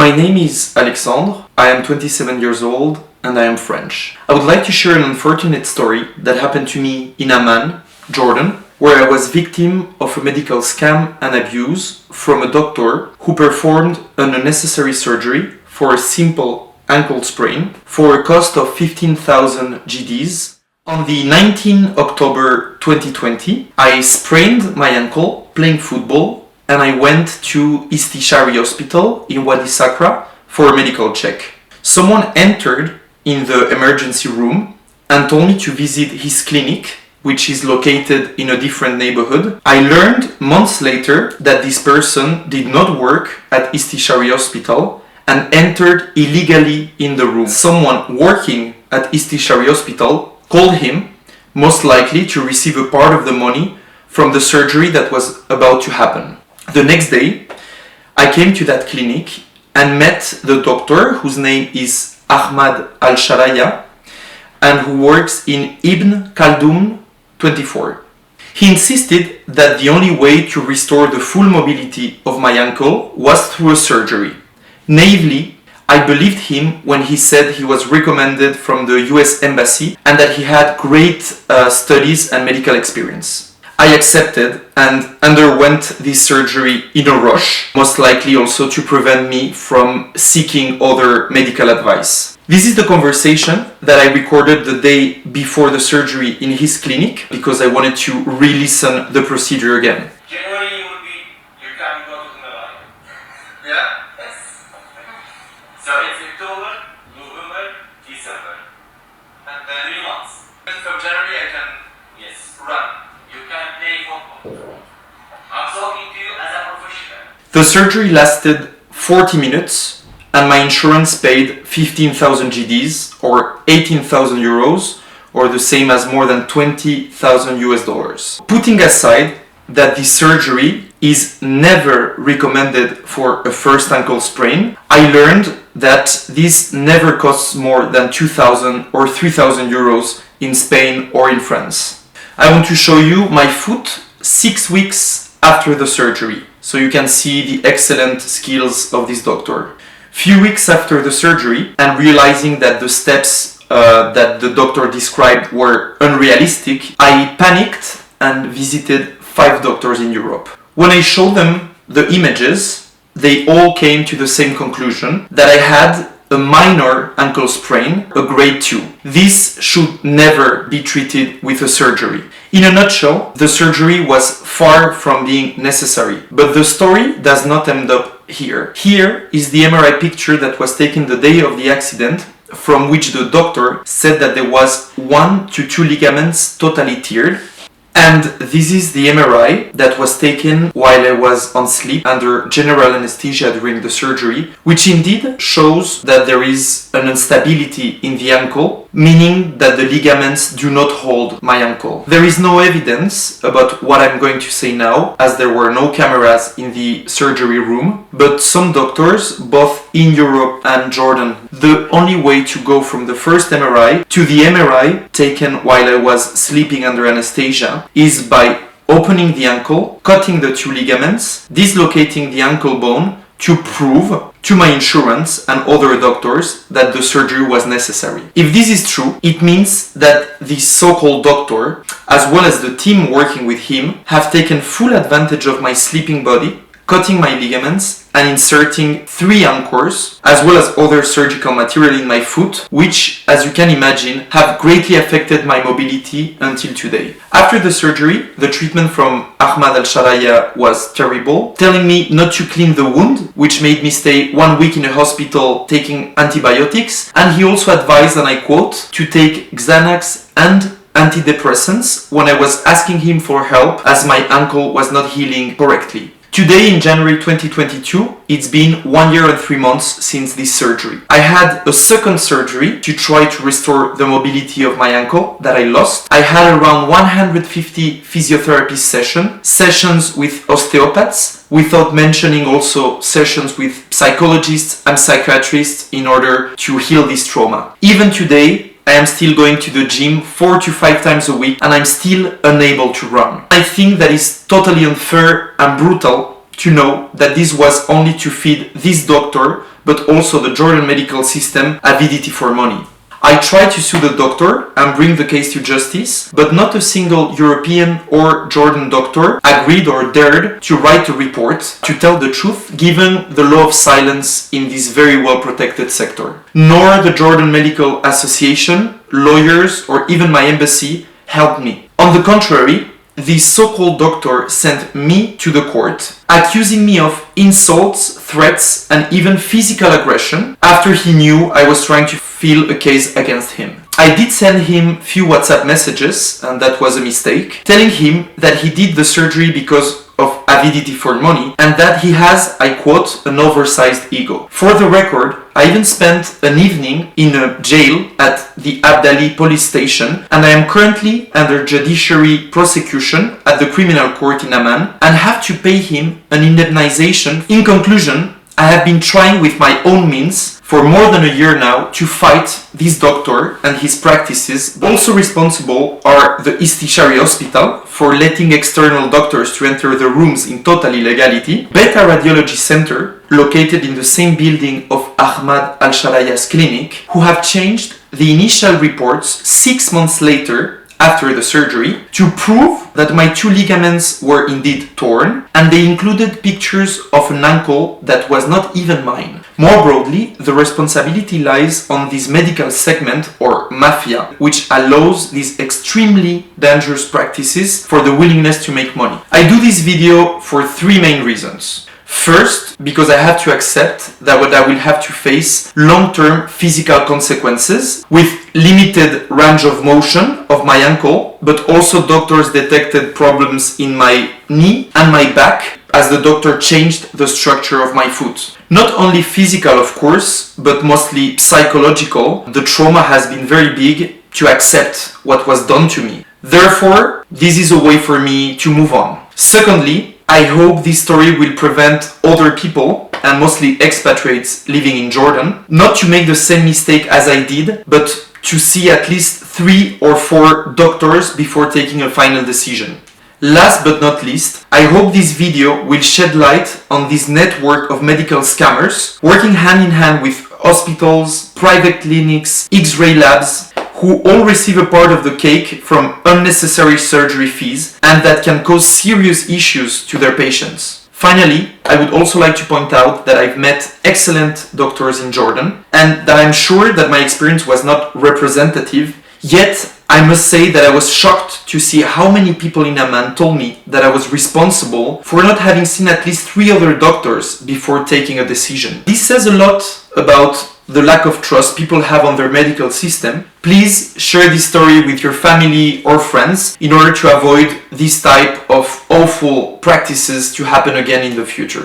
My name is Alexandre, I am 27 years old and I am French. I would like to share an unfortunate story that happened to me in Amman, Jordan, where I was victim of a medical scam and abuse from a doctor who performed an unnecessary surgery for a simple ankle sprain for a cost of 15,000 GDs. On the 19th October 2020, I sprained my ankle playing football and I went to SCAM Sharia hospital in Wadi Sakra for a medical check. Someone entered in the emergency room and told me to visit his clinic, which is located in a different neighborhood. I learned months later that this person did not work at SCAM Sharia hospital and entered illegally in the room. Someone working at SCAM Sharia hospital called him, most likely to receive a part of the money from the surgery that was about to happen. The next day, I came to that clinic and met the doctor whose name is Ahmad Al Sharia and who works in Ibn Khaldun 24. He insisted that the only way to restore the full mobility of my ankle was through a surgery. Naively, I believed him when he said he was recommended from the US Embassy and that he had great studies and medical experience. I accepted and underwent this surgery in a rush, most likely also to prevent me from seeking other medical advice. This is the conversation that I recorded the day before the surgery in his clinic because I wanted to re-listen the procedure again. January you can go to the line. Yeah? Yes. So it's October, November, December. And then 3 months. From January I can, yes, run. You can play football. I'm talking to you as a professional. The surgery lasted 40 minutes and my insurance paid 15,000 GDs or 18,000 euros or the same as more than 20,000 US dollars. Putting aside that this surgery is never recommended for a first ankle sprain, I learned that this never costs more than 2,000 or 3,000 euros in Spain or in France. I want to show you my foot 6 weeks after the surgery, so you can see the excellent skills of this doctor. Few weeks after the surgery, and realizing that the steps that the doctor described were unrealistic, I panicked and visited 5 doctors in Europe. When I showed them the images, they all came to the same conclusion that I had a minor ankle sprain, a grade 2. This should never be treated with a surgery. In a nutshell, the surgery was far from being necessary, but the story does not end up here. Here is the MRI picture that was taken the day of the accident, from which the doctor said that there was 1 to 2 ligaments totally teared. And this is the MRI that was taken while I was on sleep under general anesthesia during the surgery, which indeed shows that there is an instability in the ankle, meaning that the ligaments do not hold my ankle. There is no evidence about what I'm going to say now, as there were no cameras in the surgery room, but some doctors, both in Europe and Jordan, the only way to go from the first MRI to the MRI taken while I was sleeping under anesthesia is by opening the ankle, cutting the 2 ligaments, dislocating the ankle bone to prove to my insurance and other doctors that the surgery was necessary. If this is true, it means that this so-called doctor, as well as the team working with him, have taken full advantage of my sleeping body, cutting my ligaments and inserting 3 anchors, as well as other surgical material in my foot, which, as you can imagine, have greatly affected my mobility until today. After the surgery, the treatment from Ahmad Al Sharia was terrible, telling me not to clean the wound, which made me stay 1 week in a hospital taking antibiotics, and he also advised, and I quote, to take Xanax and antidepressants when I was asking him for help as my ankle was not healing correctly. Today, in January 2022, it's been 1 year and 3 months since this surgery. I had a second surgery to try to restore the mobility of my ankle that I lost. I had around 150 physiotherapy sessions with osteopaths, without mentioning also sessions with psychologists and psychiatrists in order to heal this trauma. Even today, I am still going to the gym 4 to 5 times a week and I'm still unable to run. I think that is totally unfair and brutal to know that this was only to feed this doctor but also the Jordan medical system avidity for money. I tried to sue the doctor and bring the case to justice, but not a single European or Jordan doctor agreed or dared to write a report to tell the truth given the law of silence in this very well protected sector. Nor the Jordan Medical Association, lawyers, or even my embassy helped me. On the contrary, this so-called doctor sent me to the court, accusing me of insults, threats, and even physical aggression after he knew I was trying to file a case against him. I did send him few WhatsApp messages, and that was a mistake, telling him that he did the surgery because of avidity for money and that he has, I quote, an oversized ego. For the record, I even spent an evening in a jail at the Abdali police station, and I am currently under judiciary prosecution at the criminal court in Amman and have to pay him an indemnization. In conclusion, I have been trying with my own means for more than a year now to fight this doctor and his practices. Also responsible are the USD Sharia hospital for letting external doctors to enter the rooms in total illegality, Beta Radiology Center, located in the same building of Ahmad Al Sharia's clinic, who have changed the initial reports 6 months later after the surgery to prove that my 2 ligaments were indeed torn, and they included pictures of an ankle that was not even mine. More broadly, the responsibility lies on this medical segment or mafia, which allows these extremely dangerous practices for the willingness to make money. I do this video for 3 main reasons. First, because I have to accept that I will have to face long-term physical consequences with limited range of motion of my ankle, but also doctors detected problems in my knee and my back as the doctor changed the structure of my foot. Not only physical, of course, but mostly psychological. The trauma has been very big to accept what was done to me. Therefore, this is a way for me to move on. Secondly, I hope this story will prevent other people, and mostly expatriates living in Jordan, not to make the same mistake as I did, but to see at least 3 or 4 doctors before taking a final decision. Last but not least, I hope this video will shed light on this network of medical scammers working hand in hand with hospitals, private clinics, X-ray labs, who all receive a part of the cake from unnecessary surgery fees and that can cause serious issues to their patients. Finally, I would also like to point out that I've met excellent doctors in Jordan and that I'm sure that my experience was not representative, yet I must say that I was shocked to see how many people in Amman told me that I was responsible for not having seen at least 3 other doctors before taking a decision. This says a lot about the lack of trust people have on their medical system. Please share this story with your family or friends in order to avoid this type of awful practices to happen again in the future.